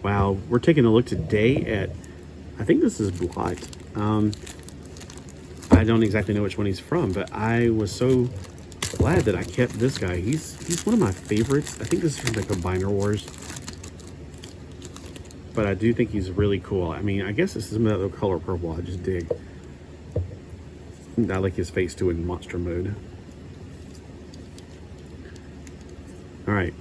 Wow, we're taking a look today at, I think this is Blot. I don't exactly know which one he's from, but I was so glad that I kept this guy. He's one of my favorites. I think this is from the Combiner Wars, but I do think he's really cool. I mean, I guess this is another color purple. I just dig. I like his face too in monster mode. All right.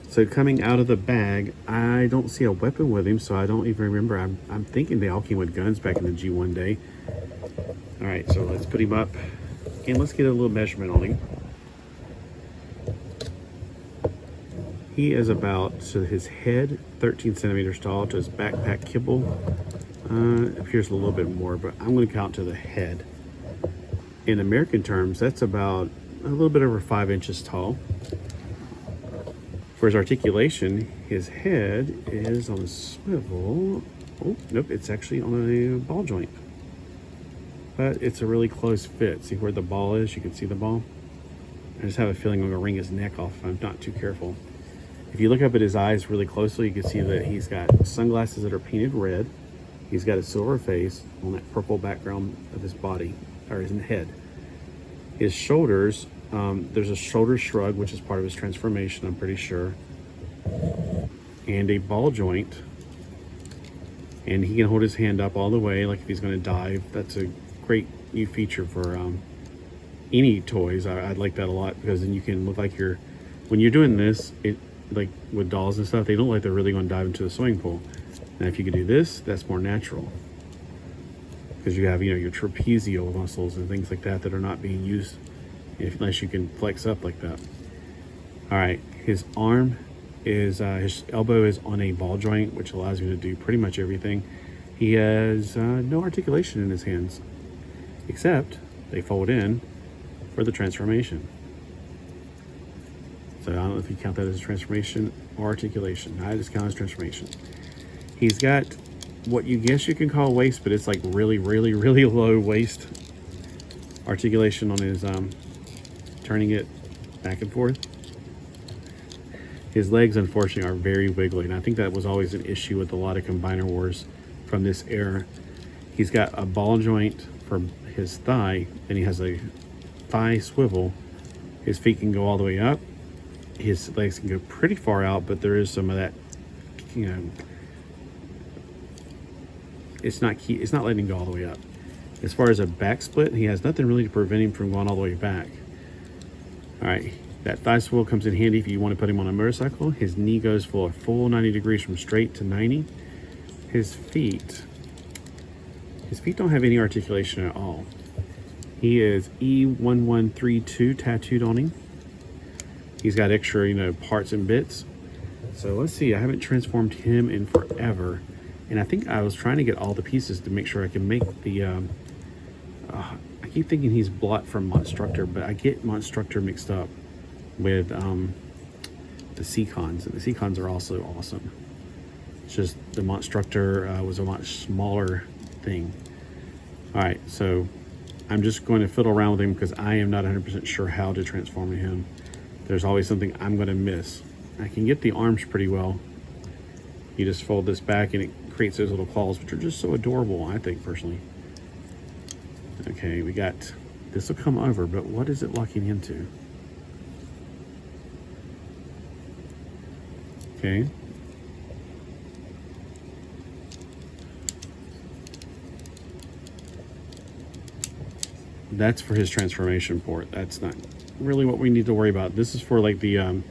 So coming out of the bag, I don't see a weapon with him, so I don't even remember. I'm thinking they all came with guns back in the G1 day. All right, so let's put him up and let's get a little measurement on him. He is about, to his head, 13 centimeters tall, to his backpack kibble. It appears a little bit more, but I'm going to count to the head. In American terms, that's about a little bit over 5 inches tall. For his articulation, his head is on a swivel. Oh, nope, it's actually on a ball joint. But it's a really close fit. See where the ball is? You can see the ball. I just have a feeling I'm going to wring his neck off if I'm not too careful. If you look up at his eyes really closely, you can see that he's got sunglasses that are painted red. He's got a silver face on that purple background of his body, or his head. His shoulders, there's a shoulder shrug, which is part of his transformation, I'm pretty sure. And a ball joint. And he can hold his hand up all the way, like if he's going to dive. That's a great new feature for any toys. I'd like that a lot, because then you can look like you're, when you're doing this, it, like with dolls and stuff, they don't look like they're really going to dive into the swimming pool. Now if you can do this, that's more natural, because you have, you know, your trapezial muscles and things like that that are not being used unless you can flex up like that. All right, his arm is, his elbow is on a ball joint, which allows him to do pretty much everything. He has no articulation in his hands, except they fold in for the transformation. So I don't know if you count that as a transformation or articulation. I just count as transformation. He's got what you guess you can call waist, but it's like really, really, really low waist articulation on his, turning it back and forth. His legs, unfortunately, are very wiggly, and I think that was always an issue with a lot of Combiner Wars from this era. He's got a ball joint for his thigh, and he has a thigh swivel. His feet can go all the way up. His legs can go pretty far out, but there is some of that, you know, it's not letting him go all the way up. As far as a back split, he has nothing really to prevent him from going all the way back. All right, that thigh swivel comes in handy if you want to put him on a motorcycle. His knee goes for a full 90 degrees from straight to 90. His feet don't have any articulation at all. He is E1132 tattooed on him. He's got extra, you know, parts and bits. So let's see, I haven't transformed him in forever. And I think I was trying to get all the pieces to make sure I can make the, I keep thinking he's Blot from Monstructor, but I get Monstructor mixed up with the Seacons. And the Seacons are also awesome. It's just the Monstructor was a much smaller thing. All right, so I'm just going to fiddle around with him because I am not 100% sure how to transform him. There's always something I'm going to miss. I can get the arms pretty well. You just fold this back and it creates those little claws, which are just so adorable, I think, personally. Okay, we got, this will come over, but what is it locking into? Okay. That's for his transformation port. That's not really what we need to worry about. This is for like the,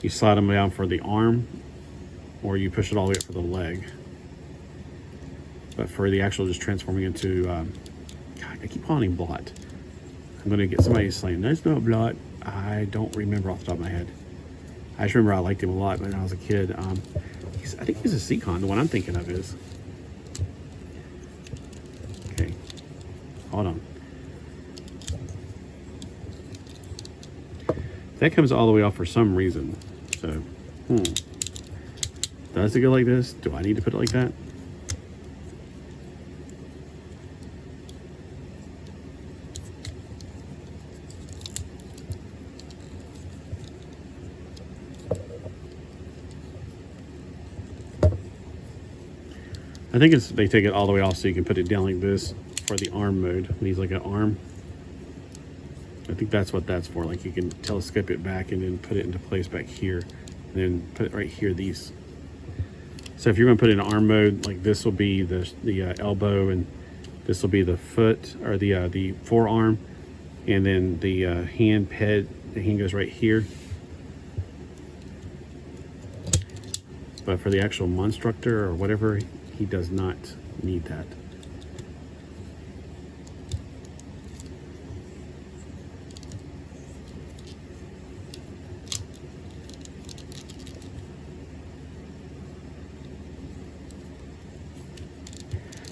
you slide them down for the arm, or you push it all the way up for the leg. But for the actual just transforming into, God, I keep calling him Blot. I'm gonna get somebody saying, there's no Blot. I don't remember off the top of my head. I just remember I liked him a lot when I was a kid. I think he's a Seacon, the one I'm thinking of is. Okay, hold on. That comes all the way off for some reason. So, does it go like this? Do I need to put it like that? I think they take it all the way off so you can put it down like this for the arm mode. It needs like an arm. I think that's what that's for. Like you can telescope it back and then put it into place back here, and then put it right here. These. So if you're going to put it in arm mode, like this will be the elbow, and this will be the foot or the forearm, and then the hand ped. The hand goes right here. But for the actual monstructor or whatever, he does not need that.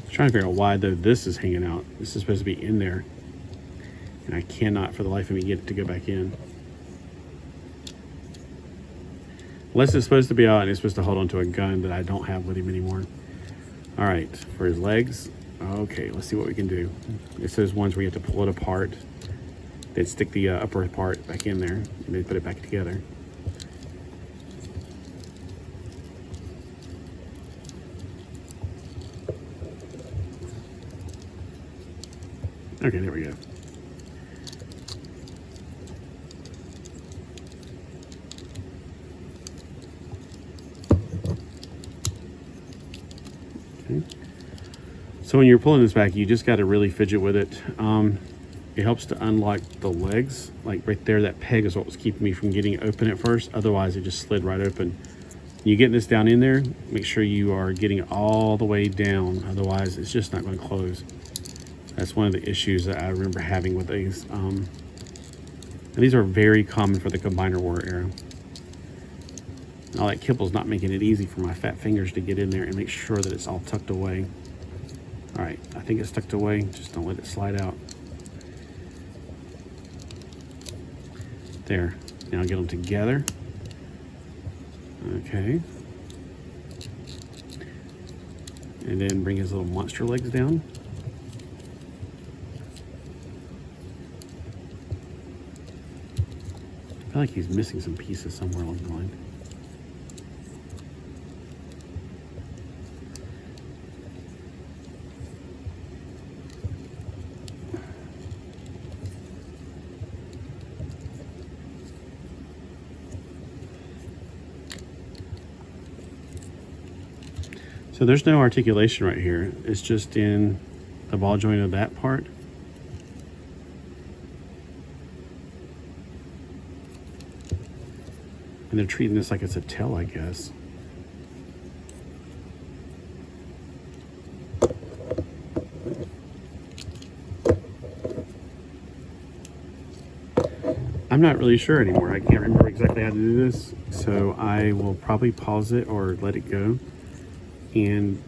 Trying to figure out why though this is hanging out. This is supposed to be in there, and I cannot for the life of me get it to go back in. Unless it's supposed to be out and it's supposed to hold on to a gun that I don't have with him anymore. All right, for his legs. Okay, let's see what we can do. It's those ones where you have to pull it apart. They'd stick the upper part back in there and they put it back together. Okay, there we go. Okay. So when you're pulling this back, you just got to really fidget with it. It helps to unlock the legs. Like right there, that peg is what was keeping me from getting it open at first. Otherwise, it just slid right open. You get this down in there, make sure you are getting it all the way down. Otherwise, it's just not going to close. That's one of the issues that I remember having with these. And these are very common for the combiner war era. All that kibble's not making it easy for my fat fingers to get in there and make sure that it's all tucked away. All right, I think it's tucked away. Just don't let it slide out. There. Now get them together. Okay. And then bring his little monster legs down. I feel like he's missing some pieces somewhere along the line. So there's no articulation right here. It's just in the ball joint of that part. And they're treating this like it's a tail, I guess. I'm not really sure anymore. I can't remember exactly how to do this. So I will probably pause it or let it go. And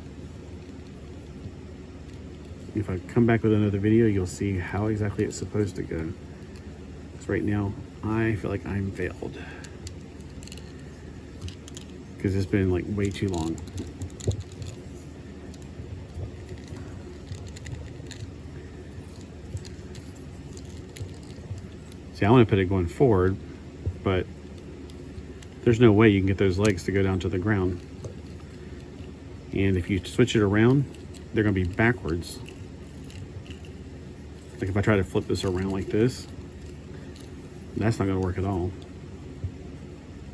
if I come back with another video, you'll see how exactly it's supposed to go. Because right now, I feel like I'm failed. Because it's been like way too long. See, I want to put it going forward, but there's no way you can get those legs to go down to the ground. And if you switch it around, they're going to be backwards. Like if I try to flip this around like this, that's not going to work at all.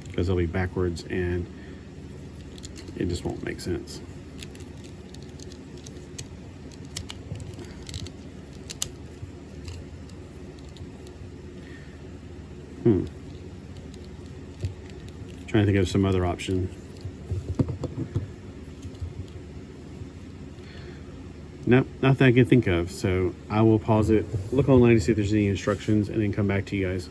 Because they'll be backwards and it just won't make sense. Trying to think of some other option. Nope, nothing I can think of. So I will pause it, look online to see if there's any instructions, and then come back to you guys.